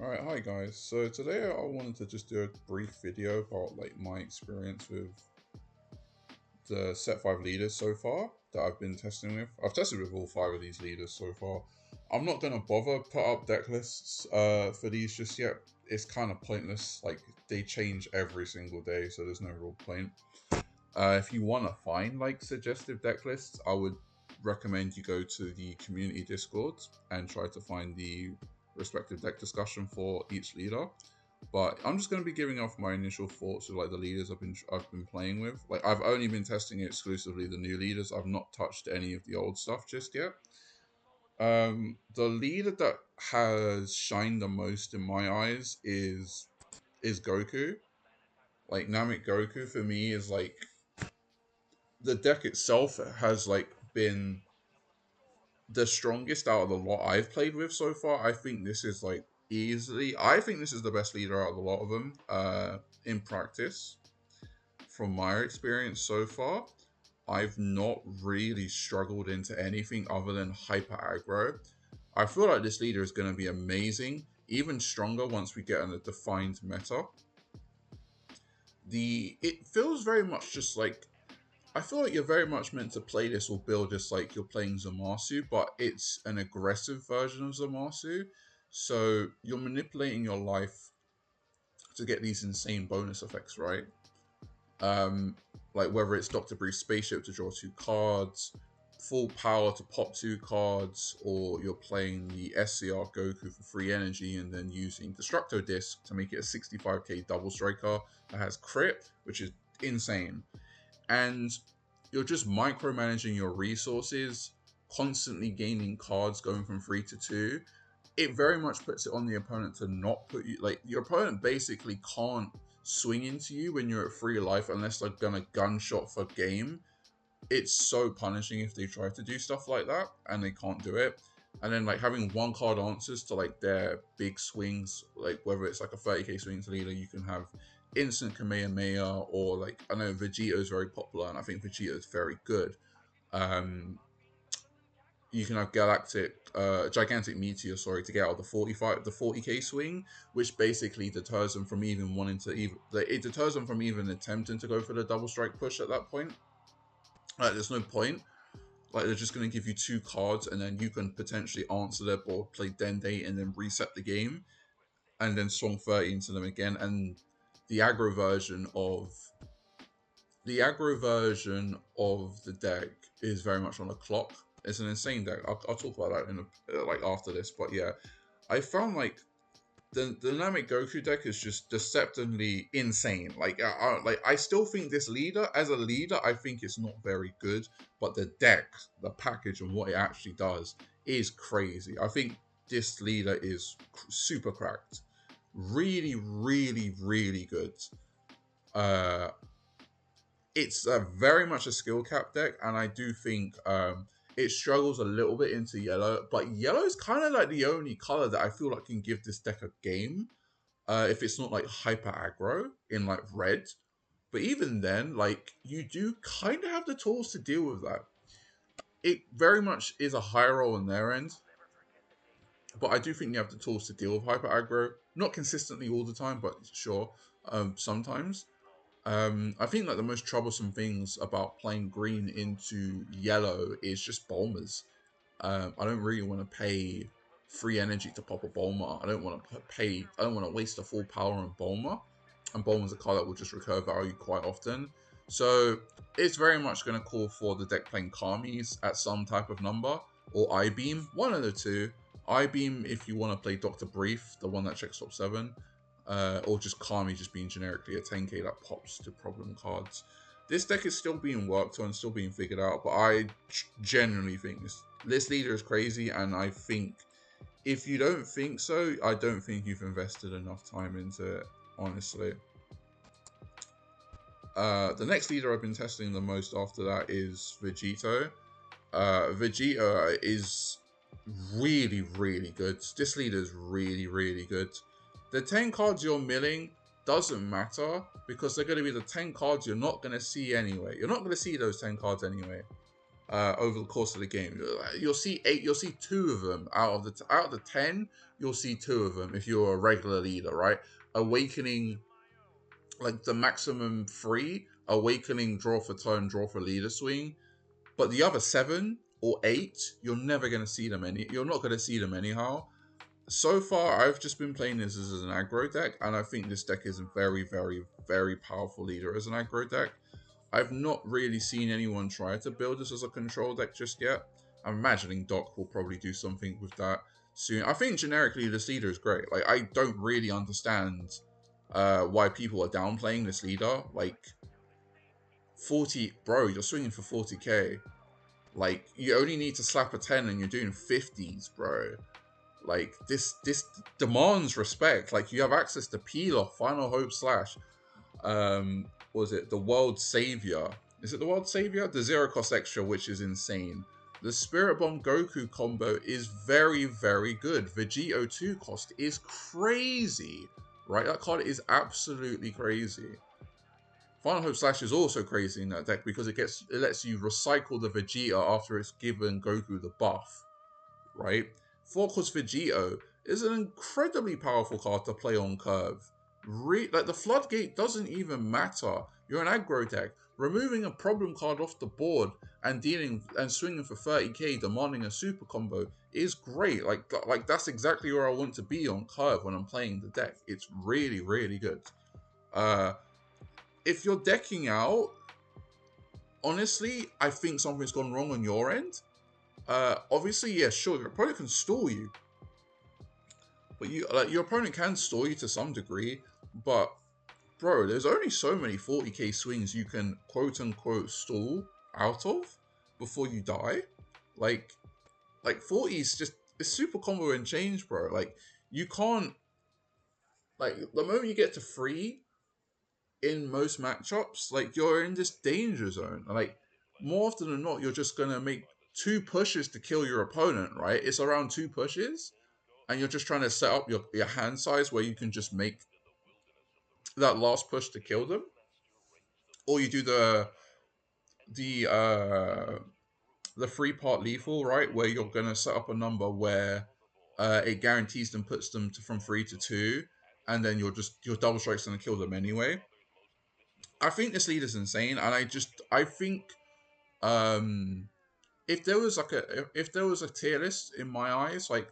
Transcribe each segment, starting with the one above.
Alright, hi guys. So today I wanted to just do a brief video about my experience with the set 5 leaders so far that I've been testing with. I've tested with all 5 of these leaders so far. I'm not gonna bother put up deck lists for these just yet. It's kind of pointless. Like they change every single day, so there's no real point. If you want to find suggestive deck lists, I would recommend you go to the community Discord and try to find the respective deck discussion for each leader. But I'm just going to be giving off my initial thoughts of the leaders I've been playing with. I've only been testing exclusively the new leaders. I've not touched any of the old stuff just yet. The leader that has shined the most in my eyes is Goku. Namek Goku for me is the deck itself has been the strongest out of the lot I've played with so far. I think this is easily. I think this is the best leader out of a lot of them. In practice, from my experience so far, I've not really struggled into anything other than hyper aggro. I feel like this leader is going to be amazing, even stronger once we get in a defined meta. It feels very much just I feel like you're very much meant to play this or build this like you're playing Zamasu, but it's an aggressive version of Zamasu. So you're manipulating your life to get these insane bonus effects, right? Um, like whether it's Dr. Brief's spaceship to draw 2 cards, full power to pop 2 cards, or you're playing the SCR Goku for free energy and then using Destructo Disc to make it a 65k double striker that has crit, which is insane. And you're just micromanaging your resources, constantly gaining cards going from 3 to 2. It very much puts it on the opponent to not put you your opponent basically can't swing into you when you're at 3 life unless they're gonna gunshot for game. It's so punishing if they try to do stuff like that and they can't do it. And then having 1 card answers to their big swings, whether it's a 30k swing to leader, you can have instant Kamehameha, or I know Vegito is very popular and I think Vegito is very good. You can have gigantic meteor, sorry, to get out of the 40k swing, which basically deters them from even wanting to it deters them from even attempting to go for the double strike push at that point. There's no point. They're just going to give you 2 cards and then you can potentially answer their board, play Dende, and then reset the game, and then swing 30 into them again. And the aggro version of the deck is very much on the clock. It's an insane deck. I'll talk about that in after this. But yeah, I found the dynamic Goku deck is just deceptively insane. I still think this leader, as a leader, I think it's not very good, but the deck, the package, and what it actually does is crazy. I think this leader is super cracked, really, really, really good. Uh, it's very much a skill cap deck, and I do think it struggles a little bit into yellow, but yellow is kind of the only color that I feel can give this deck a game. If it's not hyper aggro in red, but even then, you do kind of have the tools to deal with that. It very much is a high roll on their end, but I do think you have the tools to deal with hyper aggro. Not consistently all the time, but sure, sometimes. I think the most troublesome things about playing green into yellow is just Bulmers. I don't really want to pay free energy to pop a Bulma. I don't want to pay. I don't want to waste a full power on Bulma, and Bulma's a card that will just recur value quite often. So it's very much going to call for the deck playing Kamis at some type of number, or I Beam, one of the two. I Beam if you want to play Doctor Brief, the one that checks top 7, or just Kami just being generically a 10k that pops to problem cards. This deck is still being worked on, still being figured out, but I genuinely think this leader is crazy, and I think if you don't think so, I don't think you've invested enough time into it, honestly. The next leader I've been testing the most after that is Vegito. Vegeta is really, really good. This leader is really, really good. The 10 cards you're milling doesn't matter because they're going to be the 10 cards you're not going to see anyway. You're not going to see those 10 cards anyway over the course of the game. You'll see 8. You'll see 2 of them out of the 10. you'll see 2 of them if you're a regular leader, right? Awakening, like the maximum 3, awakening, draw for turn, draw for leader swing. But the other 7 or 8, you're never going to see them you're not going to see them anyhow. So far, I've just been playing this as an aggro deck, and I think this deck is a very, very, very powerful leader as an aggro deck. I've not really seen anyone try to build this as a control deck just yet. I'm imagining Doc will probably do something with that soon. I think generically this leader is great. Like, I don't really understand why people are downplaying this leader. Like, 40, bro, you're swinging for 40k. Like, you only need to slap a 10 and you're doing 50s, bro. Like, this demands respect. Like, you have access to Peel Off, Final Hope Slash, was it the World Savior? Is it the World Savior? The 0 cost extra, which is insane. The Spirit Bomb Goku combo is very, very good. Vegito 2 cost is crazy, right? That card is absolutely crazy. Final Hope Slash is also crazy in that deck because it lets you recycle the Vegeta after it's given Goku the buff, right? 4 cost Vegito is an incredibly powerful card to play on curve. Like, the Floodgate doesn't even matter. You're an aggro deck. Removing a problem card off the board and swinging for 30k, demanding a super combo is great. Like that's exactly where I want to be on curve when I'm playing the deck. It's really, really good. If you're decking out, honestly, I think something's gone wrong on your end. Obviously, yeah, sure, your opponent can stall you, but your opponent can stall you to some degree. But bro, there's only so many 40k swings you can quote unquote stall out of before you die. Like 40 is just it's super combo and change, bro. Like, you can't, like, the moment you get to 3 in most matchups, like, you're in this danger zone. Like, more often than not, you're just gonna make 2 pushes to kill your opponent, right? It's around 2 pushes, and you're just trying to set up your hand size where you can just make that last push to kill them, or you do the 3-part lethal, right, where you're gonna set up a number where it guarantees them, puts them from 3 to 2, and then your double strike's gonna kill them anyway. I think this lead is insane, and I think if there was a tier list in my eyes, like,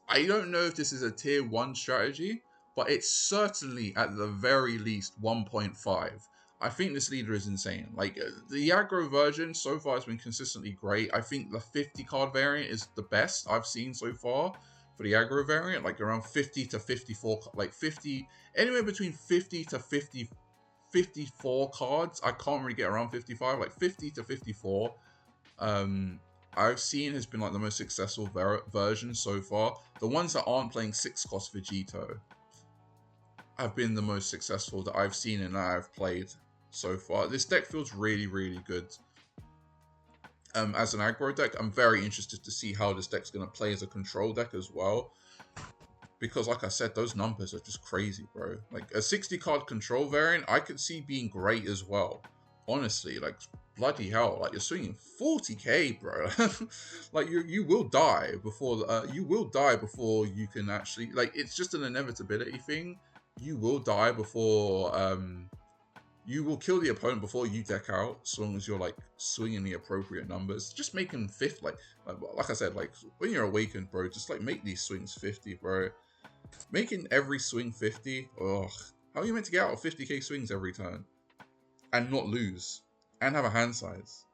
I don't know if this is a tier 1 strategy, but it's certainly at the very least 1.5. I think this leader is insane. Like, the aggro version so far has been consistently great. I think the 50 card variant is the best I've seen so far for the aggro variant, like around 50 to 54, like 50, anywhere between 50 to 54 cards. I can't really get around 55, like 50 to 54. I've seen has been like the most successful version so far. The ones that aren't playing 6 cost Vegito have been the most successful that I've seen and that I've played so far. This deck feels really, really good. As an aggro deck, I'm very interested to see how this deck's going to play as a control deck as well. Because, like I said, those numbers are just crazy, bro. Like, a 60 card control variant, I could see being great as well. Honestly, like, bloody hell, like, you're swinging 40k, bro. Like, you will die before you can actually, like, it's just an inevitability thing. You will die before you will kill the opponent before you deck out, as long as you're, like, swinging the appropriate numbers. Just make them 50, like I said, like, when you're awakened, bro, just, like, make these swings 50, bro. Making every swing 50, ugh. How are you meant to get out of 50k swings every turn and not lose and have a hand size?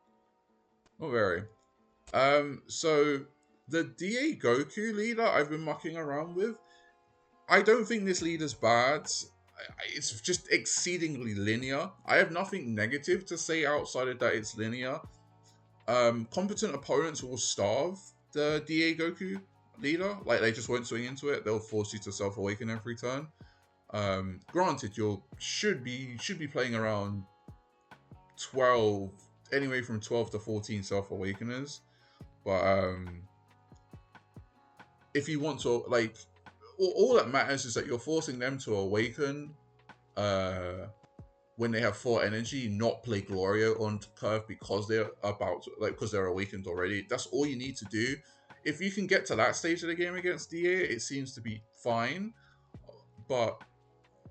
Not very. So the DA Goku leader I've been mucking around with, I don't think this leader's bad. It's just exceedingly linear. I have nothing negative to say outside of that it's linear. Competent opponents will starve the DA Goku leader. Like, they just won't swing into it. They'll force you to self-awaken every turn. Granted, you should be playing around 12, anyway from 12 to 14 self-awakeners. But if you want to, like, all that matters is that you're forcing them to awaken when they have 4 energy, not play Glorio on curve because they're because they're awakened already. That's all you need to do. if you can get to that stage of the game against DA, it seems to be fine. But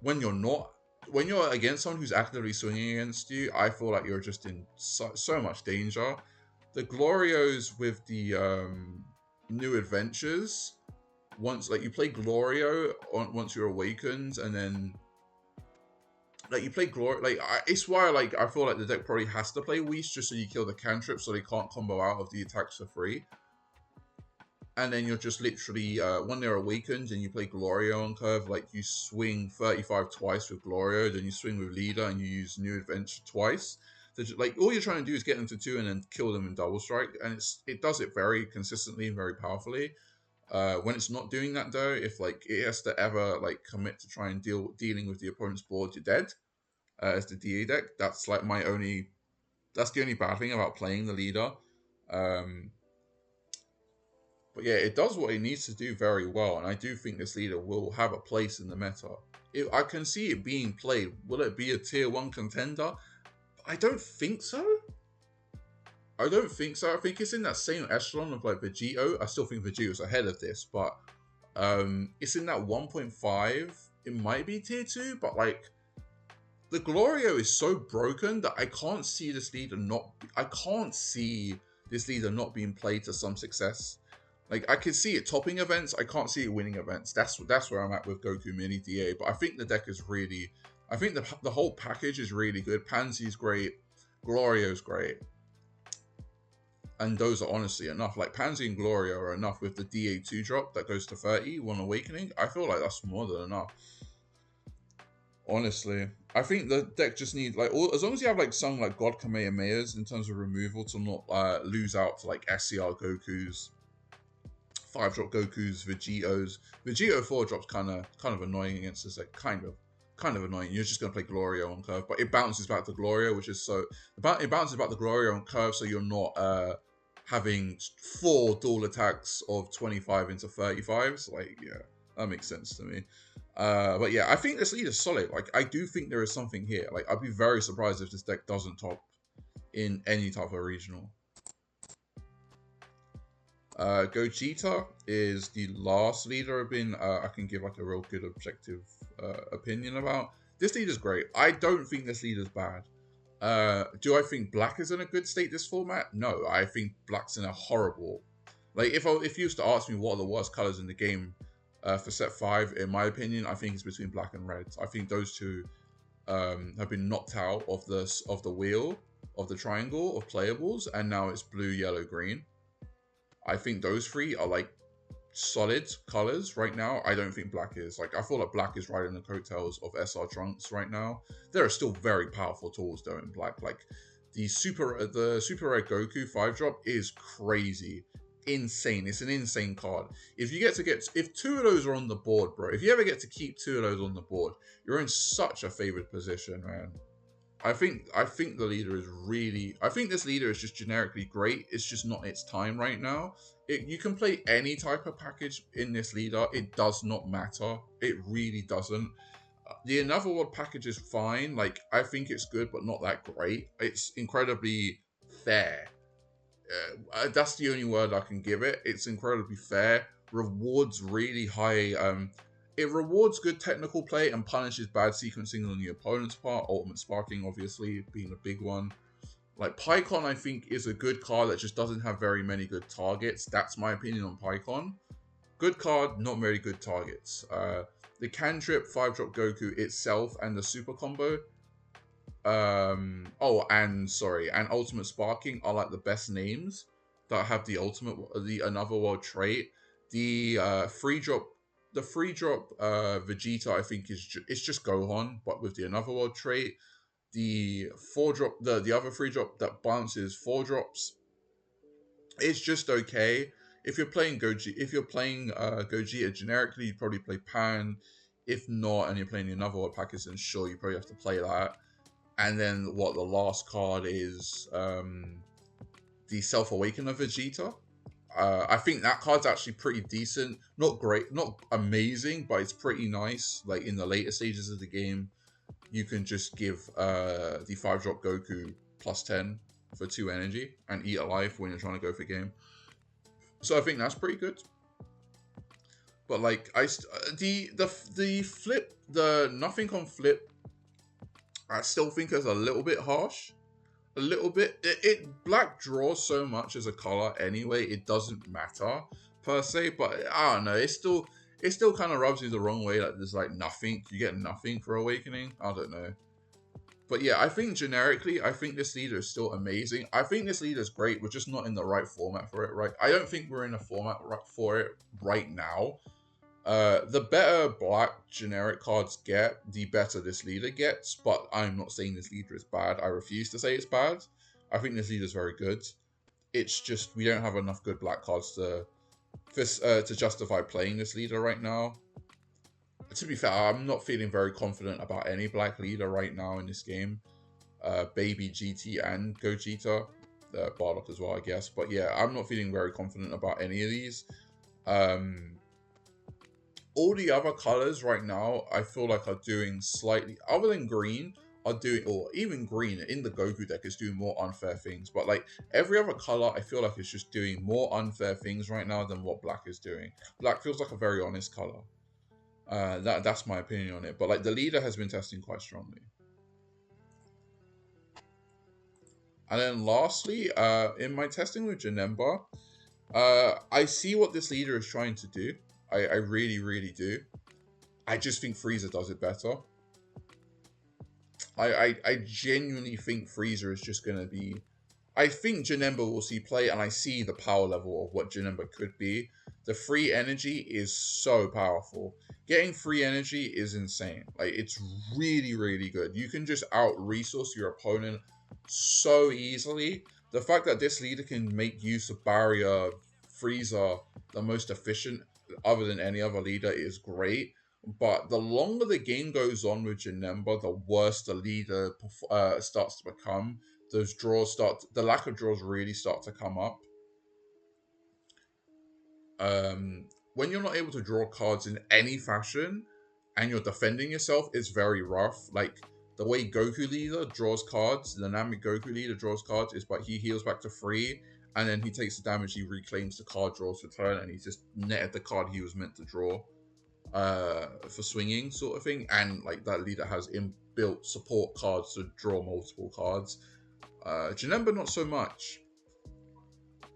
when you're against someone who's actively swinging against you, I feel like you're just in so much danger. The Glorios with the new adventures, once like you play Glorio once you're awakened, and then like you play Glory, like it's why like I feel like the deck probably has to play Whis just so you kill the cantrip so they can't combo out of the attacks for free. And then you're just literally, when they're awakened and you play Glorio on curve, like you swing 35 twice with Glorio, then you swing with Leader and you use New Adventure twice. So just, like all you're trying to do is get them to 2 and then kill them in double strike, and it does it very consistently and very powerfully. When it's not doing that though, if like it has to ever like commit to try and dealing with the opponent's board, you're dead. As the DA deck, that's like that's the only bad thing about playing the Leader. But yeah, it does what it needs to do very well, and I do think this Leader will have a place in the meta. I can see it being played. Will it be a tier 1 contender? I don't think so. I think it's in that same echelon of like Vegito. I still think Vegito's ahead of this, but it's in that 1.5. It might be tier 2, but like the Glorio is so broken that I can't see this leader not being played to some success. Like, I can see it topping events, I can't see it winning events. That's where I'm at with Goku Mini DA. But I think the deck is really... I think the whole package is really good. Pansy's great. Glorio's great. And those are honestly enough. Like, Pansy and Glorio are enough with the DA2 drop that goes to 30, One Awakening. I feel like that's more than enough. Honestly. I think the deck just needs, like, as long as you have, like, some, like, God Kamehamehas in terms of removal to not lose out to, like, SCR Gokus, 5-drop Gokus, Vegitos. Vegito 4-drop's kind of annoying against this, like, kind of annoying. You're just going to play Glorio on curve, but it bounces back to Glorio, which is so... It bounces back to Glorio on curve, so you're not having 4 dual attacks of 25 into 35s. Like, yeah, that makes sense to me. But yeah, I think this lead is solid. Like, I do think there is something here. Like, I'd be very surprised if this deck doesn't top in any type of regional. Gogeta is the last leader I can give like a real good objective opinion about. This leader's great. I don't think this leader's bad. Do I think Black is in a good state this format? No, I think Black's in a horrible... Like, if you used to ask me what are the worst colors in the game for set 5, in my opinion, I think it's between Black and Red. I think those two have been knocked out of the wheel, of the triangle of playables, and now it's blue, yellow, green. I think those 3 are like solid colors right now. I don't think Black is. Like, I feel like Black is riding the coattails of SR Trunks right now. There are still very powerful tools though in Black. Like the Super Red Goku 5-drop is crazy. Insane. It's an insane card. If 2 of those are on the board, bro, if you ever get to keep 2 of those on the board, you're in such a favored position, man. I think the leader is really... I think this leader is just generically great. It's just not its time right now. You can play any type of package in this leader. It does not matter. It really doesn't. The Another World package is fine. Like, I think it's good, but not that great. It's incredibly fair. That's the only word I can give it. It's incredibly fair. Rewards really high... It rewards good technical play and punishes bad sequencing on the opponent's part. Ultimate Sparking, obviously, being a big one. Like, Pycon, I think, is a good card that just doesn't have very many good targets. That's my opinion on Pycon. Good card, not very good targets. The Cantrip 5-drop Goku itself and the super combo. And Ultimate Sparking are like the best names that have the Another World trait. The 3-drop Vegeta, I think, it's just Gohan, but with the Another World trait. The 4-drop, the other 3-drop that bounces 4-drops, it's just okay. If you're playing Gogeta generically, you'd probably play Pan. If not, and you're playing the Another World package, then sure, you probably have to play that. And then the last card is the Self-Awaken of Vegeta. I think that card's actually pretty decent. Not great, not amazing, but it's pretty nice. Like, in the later stages of the game, you can just give the 5-drop Goku +10 for 2 energy and eat alive when you're trying to go for game. So I think that's pretty good. But like the flip, the nothing on flip, I still think is a little bit harsh. A little bit. Black draws so much as a color anyway. It doesn't matter per se, but I don't know. It still kind of rubs you the wrong way. Like there's like nothing. You get nothing for Awakening. I don't know. But yeah, I think generically, I think this leader is still amazing. I think this leader is great. We're just not in the right format for it, right? I don't think we're in a format for it right now. The better black generic cards get, the better this leader gets. But I'm not saying this leader is bad. I refuse to say it's bad. I think this leader is very good. It's just we don't have enough good black cards to justify playing this leader right now. To be fair, I'm not feeling very confident about any black leader right now in this game. Baby GT and Gogeta, Bardock as well, I guess. But yeah, I'm not feeling very confident about any of these. All the other colors right now, I feel like are doing slightly, other than green, are doing, or even green in the Goku deck is doing more unfair things. But like every other color, I feel like it's just doing more unfair things right now than what black is doing. Black feels like a very honest color. That's my opinion on it. But like the leader has been testing quite strongly. And then lastly, in my testing with Janemba, I see what this leader is trying to do. I really, really do. I just think Frieza does it better. I genuinely think Frieza is just going to be... I think Janemba will see play, and I see the power level of what Janemba could be. The free energy is so powerful. Getting free energy is insane. Like, it's really, really good. You can just out-resource your opponent so easily. The fact that this leader can make use of Barrier, Frieza, the most efficient other than any other leader is great. But the longer the game goes on with Janemba, the worse the leader starts to become. Those draws the lack of draws really start to come up. When you're not able to draw cards in any fashion and you're defending yourself, it's very rough. Like the way Goku leader draws cards, the dynamic Goku leader draws cards is but he heals back to 3 and then he takes the damage, he reclaims the card, draws return, and he's just netted the card he was meant to draw for swinging sort of thing. And like that leader has inbuilt support cards to draw multiple cards. Janemba not so much.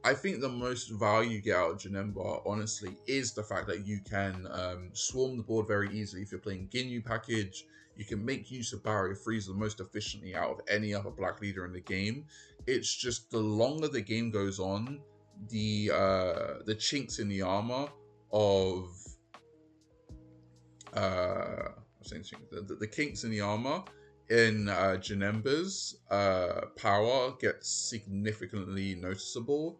I think the most value you get out of Janemba, honestly, is the fact that you can swarm the board very easily. If you're playing Ginyu package, you can make use of Barrier Freeze the most efficiently out of any other black leader in the game. It's just the longer the game goes on, the chinks in the armor of the kinks in the armor in Janemba's power get significantly noticeable.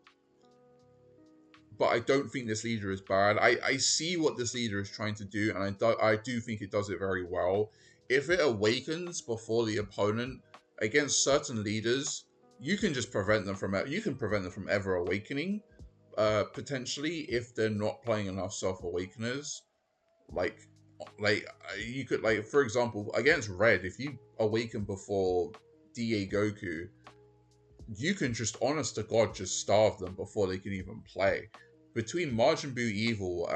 But I don't think this leader is bad. I see what this leader is trying to do, and I do think it does it very well. If it awakens before the opponent against certain leaders, you can just prevent them from ever awakening. Potentially, if they're not playing enough self awakeners, like you could, like, for example, against Red, if you awaken before DA Goku, you can just, honest to God, just starve them before they can even play. Between Majin Buu Evil,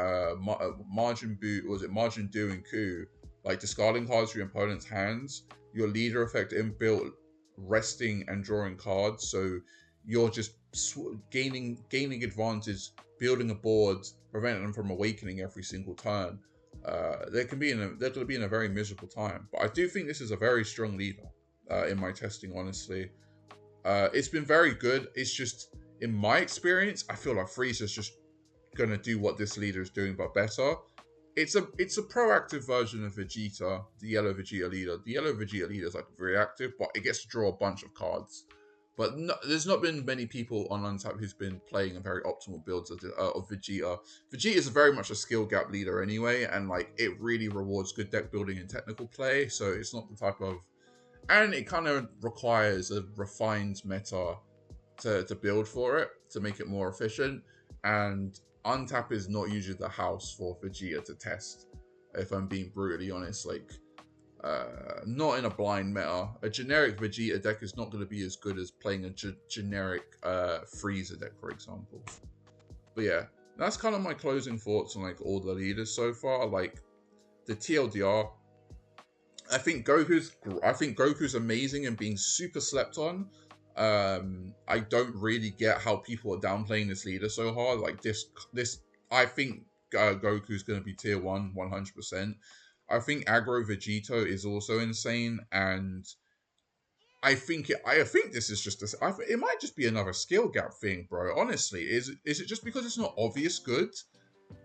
Majin Du and Ku, like discarding cards from your opponent's hands, your leader effect inbuilt resting and drawing cards, so you're just gaining advantage, building a board, preventing them from awakening every single turn. They're going to be in a very miserable time. But I do think this is a very strong leader in my testing, honestly. It's been very good. It's just, in my experience, I feel like Frieza's just going to do what this leader is doing, but better. It's a proactive version of Vegeta, the yellow Vegeta leader. The yellow Vegeta leader is like reactive, but it gets to draw a bunch of cards. But there's not been many people on Untap who's been playing a very optimal builds of Vegeta. Vegeta is very much a skill gap leader anyway, and like it really rewards good deck building and technical play. So it's not the type of, and it kind of requires a refined meta to build for it to make it more efficient. And Untap is not usually the house for Vegeta to test. If I'm being brutally honest, like. Not in a blind meta. A generic Vegeta deck is not going to be as good as playing a generic Frieza deck, for example. But yeah, that's kind of my closing thoughts on like all the leaders so far. Like the TLDR, I think Goku's amazing and being super slept on. I don't really get how people are downplaying this leader so hard. Like this, I think Goku's going to be tier one, 100%. I think Aggro Vegito is also insane, and I think this is just it might just be another skill gap thing, bro. Honestly, is it just because it's not obvious good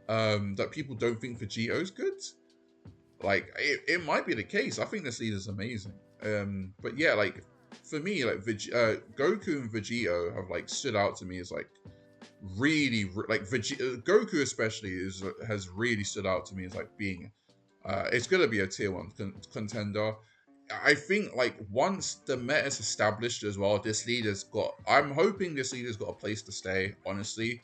that people don't think Vegito's good? Like it might be the case. I think this leader's amazing. But yeah, like for me, like Goku and Vegito have like stood out to me as like Goku especially has really stood out to me as like being it's gonna be a tier one contender. I think like once the meta's established as well, this leader's got. I'm hoping this leader's got a place to stay. Honestly,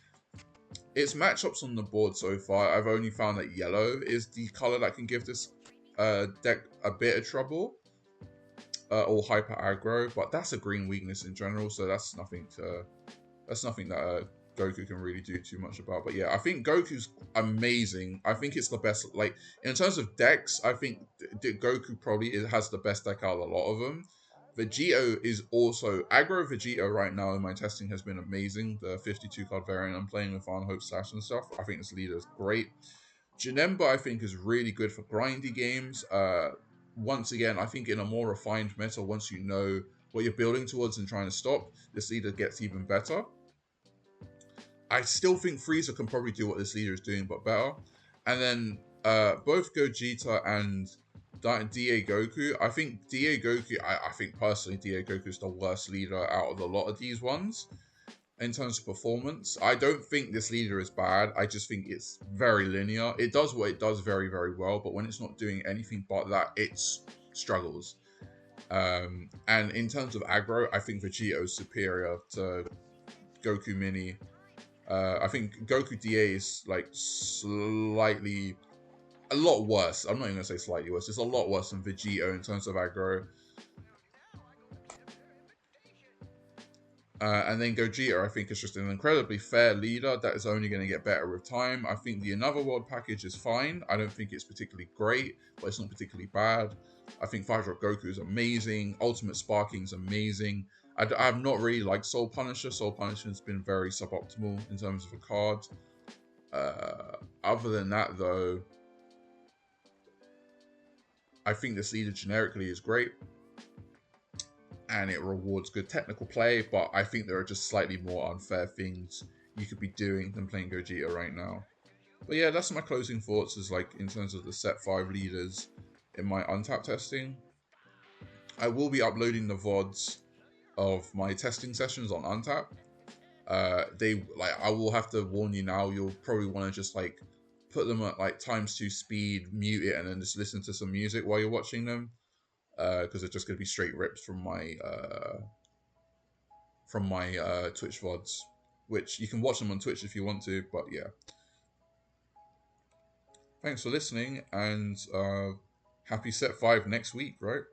its matchups on the board so far, I've only found that yellow is the color that can give this deck a bit of trouble, or hyper aggro. But that's a green weakness in general, so that's nothing that Goku can really do too much about. But yeah, I think Goku's amazing. I think it's the best. Like in terms of decks, I think Goku probably has the best deck out of a lot of them. Vegito is also aggro Vegito right now in my testing has been amazing. The 52 card variant I'm playing with on Hope Slash and stuff. I think this leader is great. Janemba I think is really good for grindy games. Once again, I think in a more refined meta, once you know what you're building towards and trying to stop, this leader gets even better. I still think Frieza can probably do what this leader is doing, but better. And then both Gogeta and DA Goku, I think DA Goku, I think personally DA Goku is the worst leader out of a lot of these ones in terms of performance. I don't think this leader is bad. I just think it's very linear. It does what it does very, very well, but when it's not doing anything but that, it struggles. And in terms of aggro, I think Vegito is superior to Goku Mini. I think Goku DA is like slightly a lot worse. I'm not even gonna say slightly worse. It's a lot worse than Vegito in terms of aggro. And then Gogeta, I think, is just an incredibly fair leader that is only going to get better with time. I think the Another World package is fine. I don't think it's particularly great, but it's not particularly bad. I think 5-Drop Goku is amazing. Ultimate Sparking is amazing. I've not really liked Soul Punisher. Soul Punisher has been very suboptimal in terms of a card. Other than that, though, I think this leader generically is great and it rewards good technical play, but I think there are just slightly more unfair things you could be doing than playing Gogeta right now. But yeah, that's my closing thoughts is like in terms of the set 5 leaders in my Untap testing. I will be uploading the VODs of my testing sessions on Untap. I will have to warn you now, you'll probably want to just like put them at like ×2 speed, mute it, and then just listen to some music while you're watching them. Because they're just going to be straight rips from my Twitch VODs, which you can watch them on Twitch if you want to, but yeah. Thanks for listening, and happy set 5 next week, right?